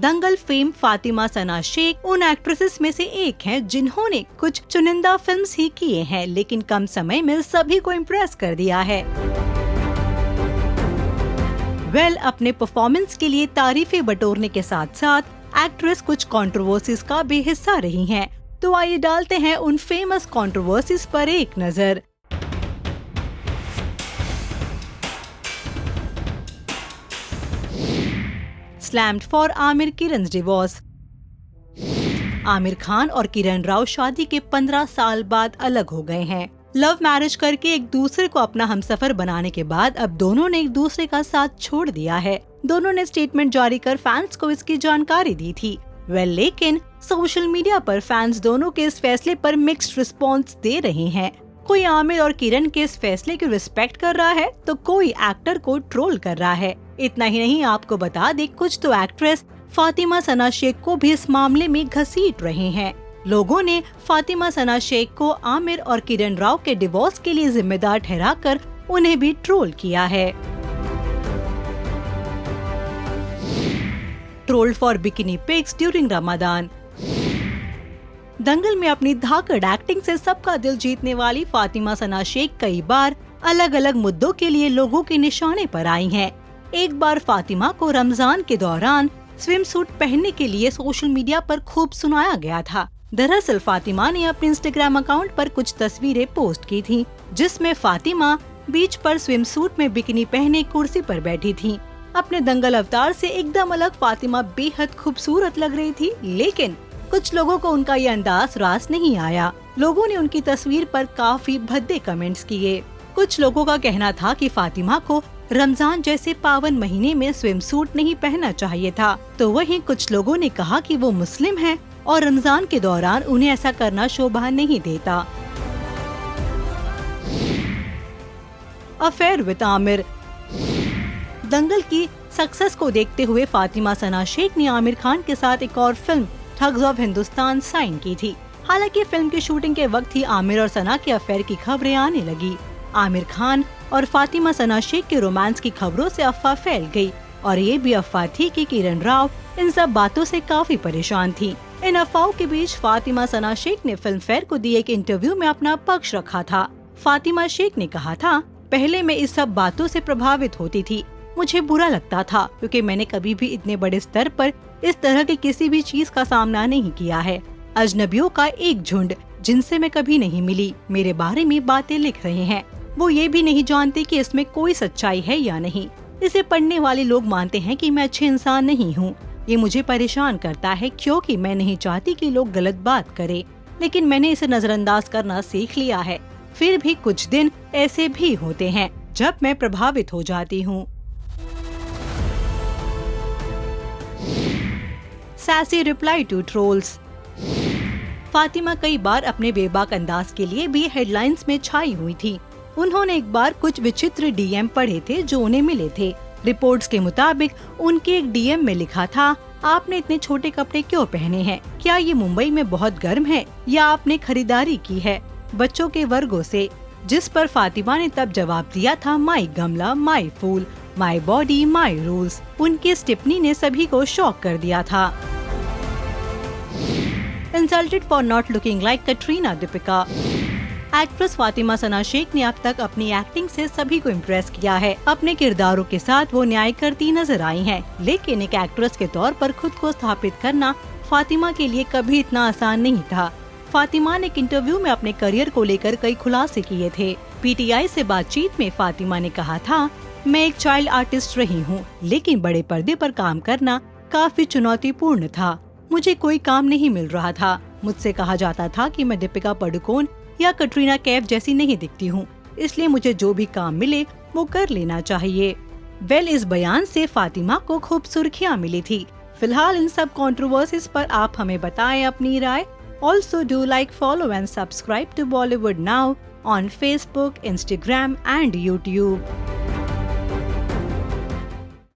दंगल fame Fatima Sana Sheikh उन actresses में से एक हैं जिन्होंने कुछ चुनिंदा फिल्म्स ही किए हैं, लेकिन कम समय में सभी को इम्प्रेस कर दिया है। अपने परफॉर्मेंस के लिए तारीफें बटोरने के साथ साथ एक्ट्रेस कुछ कंट्रोवर्सीज का भी हिस्सा रही हैं। तो आइए डालते हैं उन फेमस कंट्रोवर्सीज पर एक नजर। Slammed for Aamir Kiran divorce. Aamir Khan और किरण राव शादी के 15 साल बाद अलग हो गए हैं। लव मैरिज करके एक दूसरे को अपना हमसफर बनाने के बाद अब दोनों ने एक दूसरे का साथ छोड़ दिया है। दोनों ने स्टेटमेंट जारी कर फैंस को इसकी जानकारी दी थी। लेकिन सोशल मीडिया पर फैंस दोनों के इस फैसले पर मिक्स्ड रिस्पॉन्स दे रहे हैं। कोई आमिर और किरण के इस फैसले की रिस्पेक्ट कर रहा है तो कोई एक्टर को ट्रोल कर रहा है। इतना ही नहीं, आपको बता दे कुछ तो एक्ट्रेस फातिमा सना शेख को भी इस मामले में घसीट रहे हैं। लोगों ने फातिमा सना शेख को आमिर और किरण राव के डिवोर्स के लिए जिम्मेदार ठहराकर उन्हें भी ट्रोल किया है। Troll for bikini pics during Ramzan. Dangal में अपनी धाकड़ एक्टिंग से सबका दिल जीतने वाली फातिमा सना शेख कई बार अलग अलग मुद्दों के लिए लोगों के निशाने पर आई हैं। एक बार फातिमा को रमजान के दौरान स्विम सूट पहनने के लिए सोशल मीडिया पर खूब सुनाया गया था। दरअसल फातिमा ने अपने इंस्टाग्राम अकाउंट पर कुछ तस्वीरें पोस्ट की थी, जिसमें फातिमा बीच पर स्विम सूट में बिकिनी पहने कुर्सी पर बैठी थी। अपने दंगल अवतार से एकदम अलग फातिमा बेहद खूबसूरत लग रही थी, लेकिन कुछ लोगों को उनका ये अंदाज रास नहीं आया। लोगों ने उनकी तस्वीर पर काफी भद्दे कमेंट्स किए। कुछ लोगों का कहना था कि फातिमा को रमजान जैसे पावन महीने में स्विम सूट नहीं पहनना चाहिए था, तो वहीं कुछ लोगों ने कहा कि वो मुस्लिम हैं और रमजान के दौरान उन्हें ऐसा करना शोभा नहीं देता। Affair with Aamir. दंगल की सक्सेस को देखते हुए फातिमा सना शेख ने आमिर खान के साथ एक और film Thugs of Hindustan sign की थी। हालांकि फिल्म की शूटिंग के वक्त ही आमिर और सना के अफेयर की खबरें आने लगी। आमिर खान और फातिमा सना शेख के रोमांस की खबरों से अफवाह फैल गई और ये भी अफवाह थी कि किरण राव इन सब बातों से काफी परेशान थी। इन अफवाहों के बीच फातिमा सना शेख ने फिल्म फेयर को दिए एक इंटरव्यू में अपना पक्ष रखा था। फातिमा शेख ने कहा था, पहले मैं इस सब बातों से प्रभावित होती थी। मुझे बुरा लगता था क्योंकि मैंने कभी भी इतने बड़े स्तर पर इस तरह की किसी भी चीज का सामना नहीं किया है। अजनबियों का एक झुंड जिनसे मैं कभी नहीं मिली मेरे बारे में बातें लिख रहे हैं। वो ये भी नहीं जानते कि इसमें कोई सच्चाई है या नहीं। इसे पढ़ने वाले लोग मानते हैं कि मैं अच्छे इंसान नहीं हूँ। ये मुझे परेशान करता है क्योंकि मैं नहीं चाहती कि लोग गलत बात करें, लेकिन मैंने इसे नजरअंदाज करना सीख लिया है। फिर भी कुछ दिन ऐसे भी होते हैं जब मैं प्रभावित हो जाती हूँ। Sassy reply to trolls. Fatima कई बार अपने बेबाक अंदाज के लिए भी हेडलाइंस में छाई हुई थी। उन्होंने एक बार कुछ विचित्र डीएम पढ़े थे जो उन्हें मिले थे। रिपोर्ट्स के मुताबिक उनके एक डीएम में लिखा था, आपने इतने छोटे कपड़े क्यों पहने हैं? क्या ये मुंबई में बहुत गर्म है या आपने खरीदारी की है बच्चों के वर्गों से? जिस पर फातिमा ने तब जवाब दिया था, माई गमला माई फूल, माई बॉडी माई रूल्स। उनकी इस टिप्पणी ने सभी को शॉक कर दिया था। Insulted for not looking like Katrina Deepika. Actress Fatima Sana Shaikh ने अब तक अपनी एक्टिंग से सभी को इम्प्रेस किया है। अपने किरदारों के साथ वो न्याय करती नजर आई हैं, लेकिन एक एक्ट्रेस के तौर पर खुद को स्थापित करना फातिमा के लिए कभी इतना आसान नहीं था। फातिमा ने एक इंटरव्यू में अपने करियर को लेकर कई खुलासे किए थे। पीटीआई से बातचीत में फातिमा ने कहा था, मैं एक चाइल्ड आर्टिस्ट रही हूँ, लेकिन बड़े पर्दे पर काम करना काफी चुनौतीपूर्ण था। मुझे कोई काम नहीं मिल रहा था। मुझसे कहा जाता था कि मैं दीपिका पादुकोण या कटरीना कैफ जैसी नहीं दिखती हूँ, इसलिए मुझे जो भी काम मिले वो कर लेना चाहिए। इस बयान से फातिमा को खूब सुर्खियाँ मिली थी। फिलहाल इन सब कंट्रोवर्सीज पर आप हमें बताएं अपनी राय। Also do like, follow and subscribe to Bollywood now on Facebook, Instagram and YouTube.